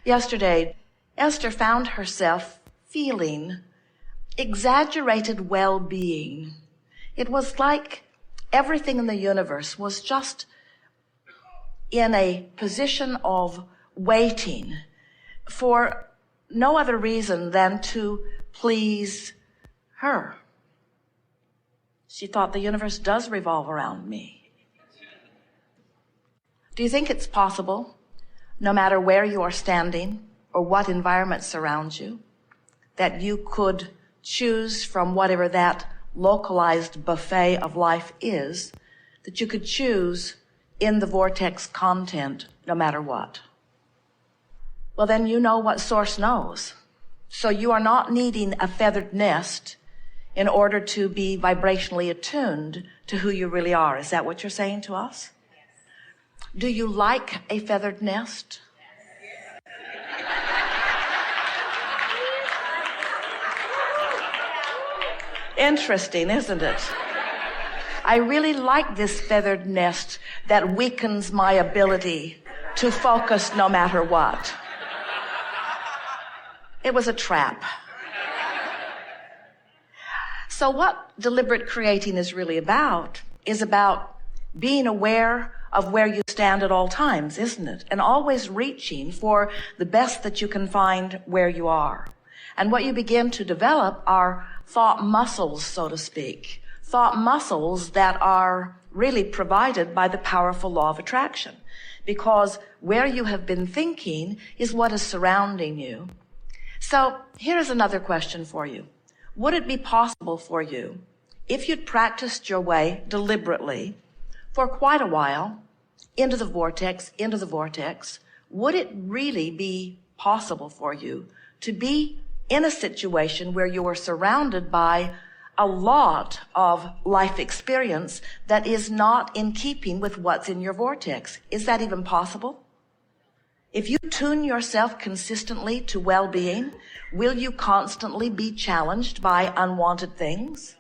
Yesterday, Esther found herself feeling exaggerated well-being. It was like everything in the universe was just in a position of waiting for no other reason than to please her. She thought the universe does revolve around me. Do you think it's possible, no matter where you are standing or what environment surrounds you, that you could choose from whatever that localized buffet of life is, that you could choose in the vortex content no matter what? Well, then you know what source knows. So you are not needing a feathered nest in order to be vibrationally attuned to who you really are. Is that what you're saying to us? Yes. Do you like a feathered nest? Interesting, isn't it? I really like this feathered nest that weakens my ability to focus no matter what. It was a trap. So what deliberate creating is really about is about being aware of where you stand at all times, isn't it? And always reaching for the best that you can find where you are. And what you begin to develop are thought muscles, so to speak. Thought muscles that are really provided by the powerful law of attraction. Because where you have been thinking is what is surrounding you. So here's another question for you. Would it be possible for you, if you'd practiced your way deliberately for quite a while, into the vortex, would it really be possible for you to be in a situation where you are surrounded by a lot of life experience that is not in keeping with what's in your vortex? Is that even possible? If you tune yourself consistently to well-being, will you constantly be challenged by unwanted things?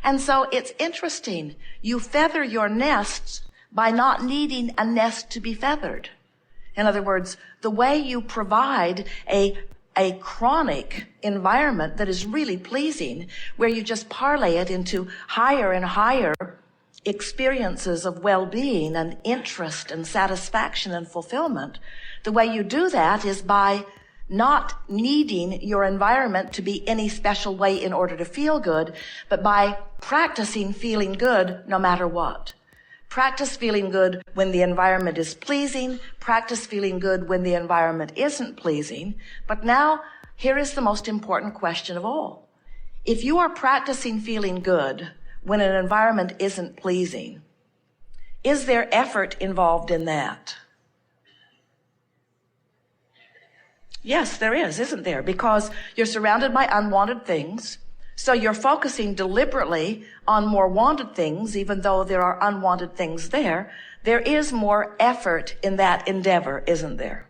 And so it's interesting. You feather your nests by not needing a nest to be feathered. In other words, the way you provide a chronic environment that is really pleasing, where you just parlay it into higher and higher experiences of well-being and interest and satisfaction and fulfillment. The way you do that is by not needing your environment to be any special way in order to feel good, but by practicing feeling good no matter what. Practice feeling good when the environment is pleasing. Practice feeling good when the environment isn't pleasing. But now, here is the most important question of all. If you are practicing feeling good when an environment isn't pleasing, is there effort involved in that? Yes, there is, isn't there? Because you're surrounded by unwanted things, so you're focusing deliberately on more wanted things, even though there are unwanted things there. There is more effort in that endeavor, isn't there?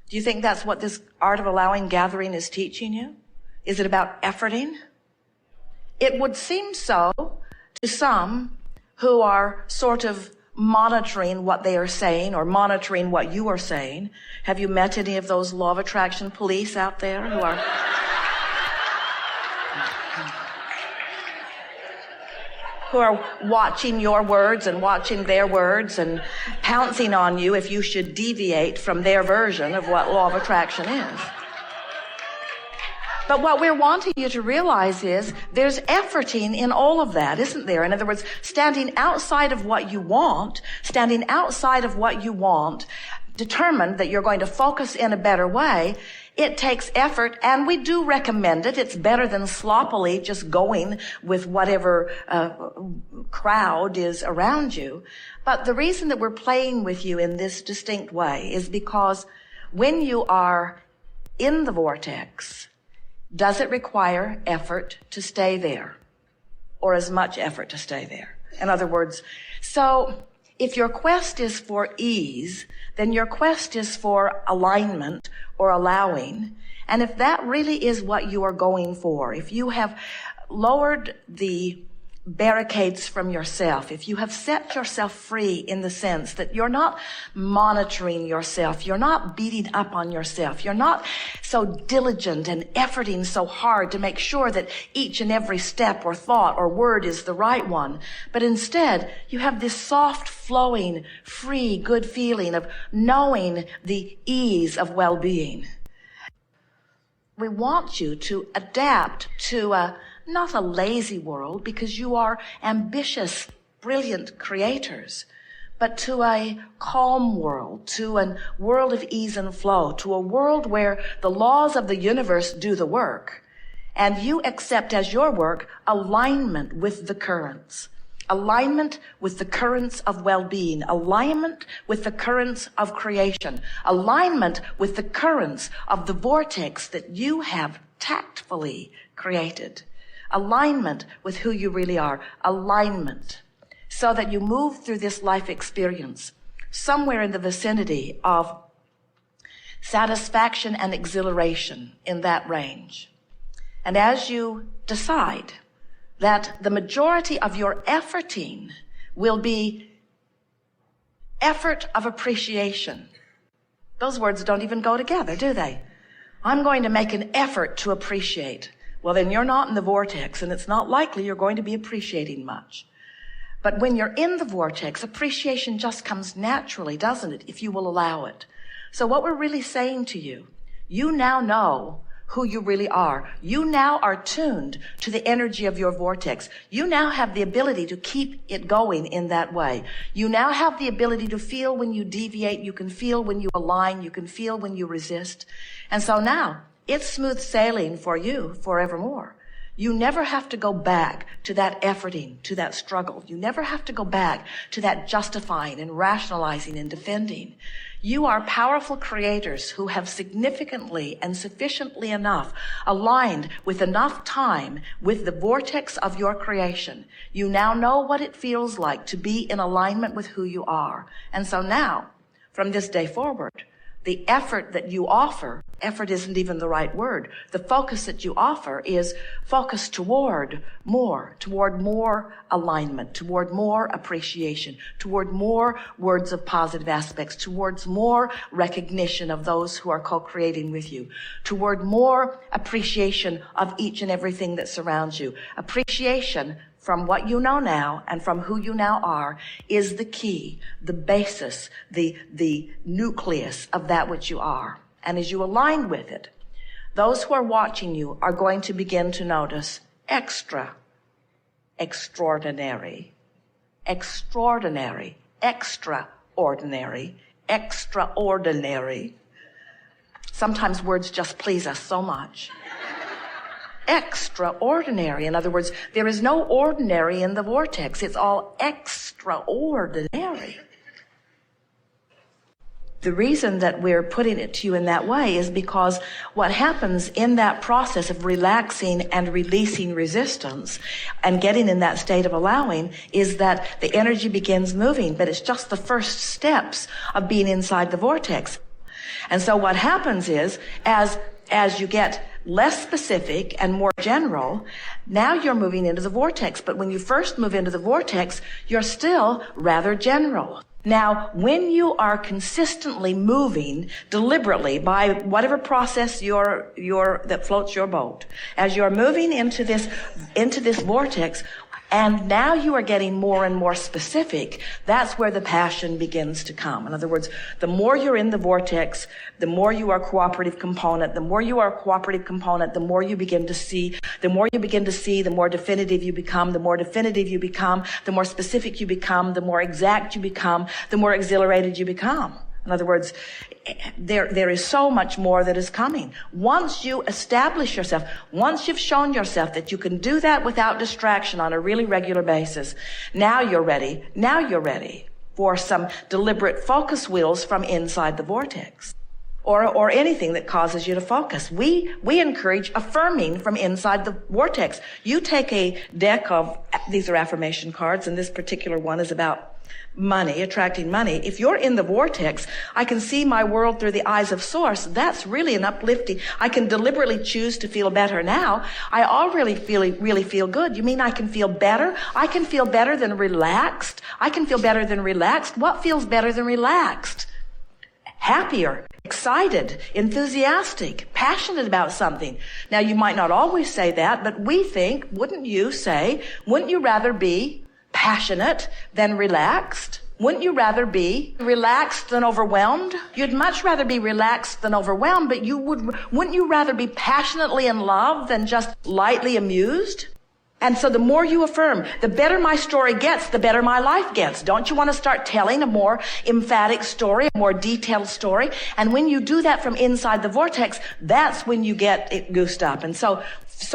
Do you think that's what this art of allowing gathering is teaching you? Is it about efforting? It would seem so to some who are sort of monitoring what they are saying or monitoring what you are saying. Have you met any of those law of attraction police out there who are watching your words and watching their words and pouncing on you if you should deviate from their version of what law of attraction is? But what we're wanting you to realize is there's efforting in all of that, isn't there? In other words, standing outside of what you want, determined that you're going to focus in a better way, it takes effort, and we do recommend it. It's better than sloppily just going with whatever crowd is around you. But the reason that we're playing with you in this distinct way is because when you are in the vortex, does it require effort to stay there, or as much effort to stay there? In other words, so if your quest is for ease, then your quest is for alignment or allowing. And if that really is what you are going for, if you have lowered the barricades from yourself, if you have set yourself free in the sense that you're not monitoring yourself, you're not beating up on yourself, you're not so diligent and efforting so hard to make sure that each and every step or thought or word is the right one, but instead you have this soft, flowing, free, good feeling of knowing the ease of well-being. We want you to adapt to not a lazy world, because you are ambitious, brilliant creators, but to a calm world, to a world of ease and flow, to a world where the laws of the universe do the work, and you accept as your work alignment with the currents. Alignment with the currents of well-being, alignment with the currents of creation, alignment with the currents of the vortex that you have tactfully created, alignment with who you really are, alignment, so that you move through this life experience somewhere in the vicinity of satisfaction and exhilaration, in that range. And as you decide that the majority of your efforting will be effort of appreciation. Those words don't even go together, do they? I'm going to make an effort to appreciate. Well, then you're not in the vortex, and it's not likely you're going to be appreciating much. But when you're in the vortex, appreciation just comes naturally, doesn't it, if you will allow it? So what we're really saying to you, you now know who you really are. You now are tuned to the energy of your vortex. You now have the ability to keep it going in that way. You now have the ability to feel when you deviate. You can feel when you align. You can feel when you resist. And so now it's smooth sailing for you forevermore. You never have to go back to that efforting, to that struggle. You never have to go back to that justifying and rationalizing and defending. You are powerful creators who have significantly and sufficiently enough aligned with enough time with the vortex of your creation. You now know what it feels like to be in alignment with who you are. And so now, from this day forward, the effort that you offer, effort isn't even the right word. The focus that you offer is focus toward more alignment, toward more appreciation, toward more words of positive aspects, towards more recognition of those who are co-creating with you, toward more appreciation of each and everything that surrounds you. Appreciation from what you know now and from who you now are is the key, the basis, the nucleus of that which you are. And as you align with it, those who are watching you are going to begin to notice extraordinary, extraordinary. Sometimes words just please us so much. Extraordinary. In other words, there is no ordinary in the vortex. It's all extraordinary. The reason that we're putting it to you in that way is because what happens in that process of relaxing and releasing resistance and getting in that state of allowing is that the energy begins moving, but it's just the first steps of being inside the vortex. And so what happens is, as you get less specific and more general, now you're moving into the vortex. But when you first move into the vortex, you're still rather general. Now, when you are consistently moving deliberately by whatever process that floats your boat, as you're moving into this vortex, and now you are getting more and more specific, that's where the passion begins to come. In other words, the more you're in the vortex, the more you are a cooperative component. The more you are a cooperative component, the more you begin to see. The more you begin to see, the more definitive you become. The more definitive you become, the more specific you become. The more exact you become, the more exhilarated you become. In other words, there is so much more that is coming. Once you establish yourself, once you've shown yourself that you can do that without distraction on a really regular basis, now you're ready. Now you're ready for some deliberate focus wheels from inside the vortex. Or anything that causes you to focus. We encourage affirming from inside the vortex. You take a deck of, these are affirmation cards, and this particular one is about money, attracting money. If you're in the vortex, I can see my world through the eyes of Source. That's really an uplifting. I can deliberately choose to feel better now. I already really feel good. You mean I can feel better? I can feel better than relaxed. I can feel better than relaxed. What feels better than relaxed? Happier, excited, enthusiastic, passionate about something. Now, you might not always say that, but we think, wouldn't you rather be passionate than relaxed? Wouldn't you rather be relaxed than overwhelmed? You'd much rather be relaxed than overwhelmed, but wouldn't you rather be passionately in love than just lightly amused? And so the more you affirm, the better my story gets, the better my life gets. Don't you want to start telling a more emphatic story, a more detailed story? And when you do that from inside the vortex, that's when you get it goosed up. And so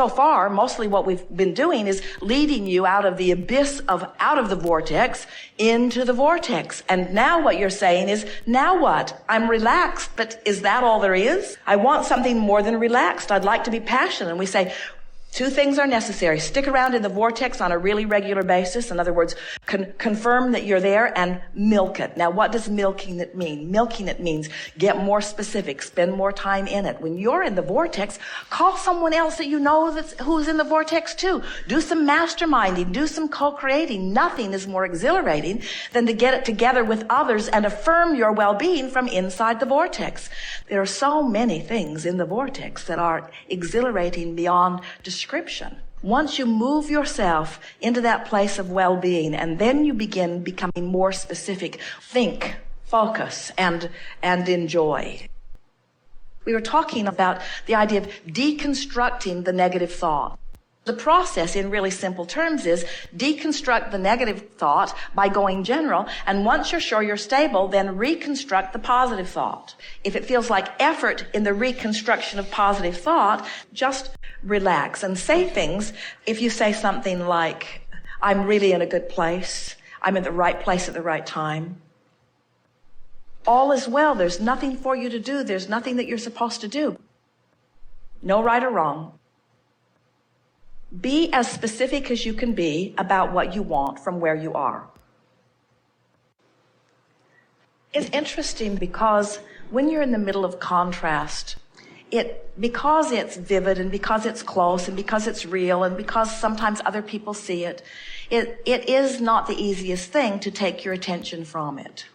far, mostly what we've been doing is leading you out of the abyss out of the vortex into the vortex. And now what you're saying is, now what? I'm relaxed, but is that all there is? I want something more than relaxed. I'd like to be passionate. And we say, two things are necessary. Stick around in the vortex on a really regular basis. In other words, confirm that you're there and milk it. Now, what does milking it mean? Milking it means get more specific, spend more time in it. When you're in the vortex, call someone else that you know who's in the vortex too. Do some masterminding, do some co-creating. Nothing is more exhilarating than to get it together with others and affirm your well-being from inside the vortex. There are so many things in the vortex that are exhilarating beyond description. Once you move yourself into that place of well-being, and then you begin becoming more specific, think, focus, and enjoy. We were talking about the idea of deconstructing the negative thought. The process in really simple terms is deconstruct the negative thought by going general, and once you're sure you're stable, then reconstruct the positive thought. If it feels like effort in the reconstruction of positive thought, just relax and say things. If you say something like, I'm really in a good place, I'm in the right place at the right time, all is well, there's nothing for you to do, there's nothing that you're supposed to do. No right or wrong. Be as specific as you can be about what you want from where you are. It's interesting because when you're in the middle of contrast, because it's vivid and because it's close and because it's real and because sometimes other people see it, it is not the easiest thing to take your attention from it.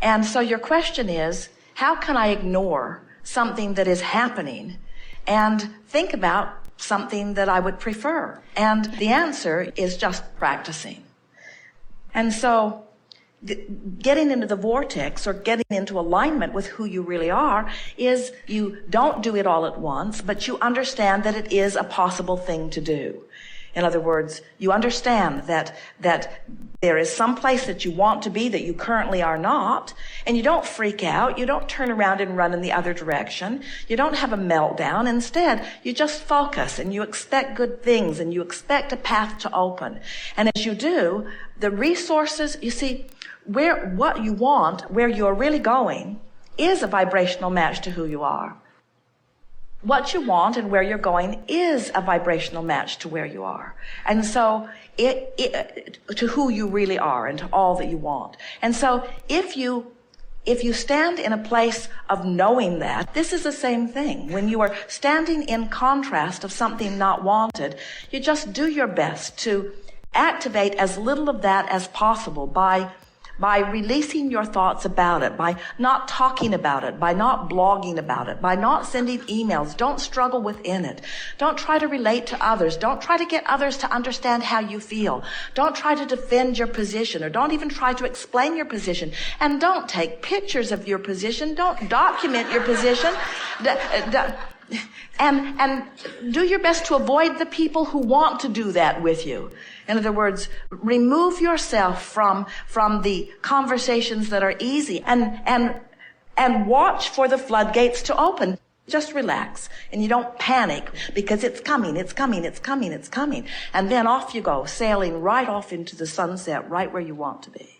And so your question is, how can I ignore something that is happening and think about something that I would prefer? And the answer is just practicing. And so getting into the vortex or getting into alignment with who you really are is you don't do it all at once, but you understand that it is a possible thing to do. In other words, you understand that there is some place that you want to be that you currently are not, and you don't freak out, you don't turn around and run in the other direction, you don't have a meltdown. Instead, you just focus and you expect good things and you expect a path to open. And as you do, the resources, you see, what you want, where you're really going, is a vibrational match to who you are. What you want and where you're going is a vibrational match to where you are. And so to who you really are and to all that you want. And so if you stand in a place of knowing that, this is the same thing. When you are standing in contrast of something not wanted, you just do your best to activate as little of that as possible by releasing your thoughts about it, by not talking about it, by not blogging about it, by not sending emails. Don't struggle within it. Don't try to relate to others. Don't try to get others to understand how you feel. Don't try to defend your position, or don't even try to explain your position. And don't take pictures of your position. Don't document your position. And do your best to avoid the people who want to do that with you. In other words, remove yourself from the conversations that are easy and watch for the floodgates to open. Just relax and you don't panic because it's coming. And then off you go, sailing right off into the sunset, right where you want to be.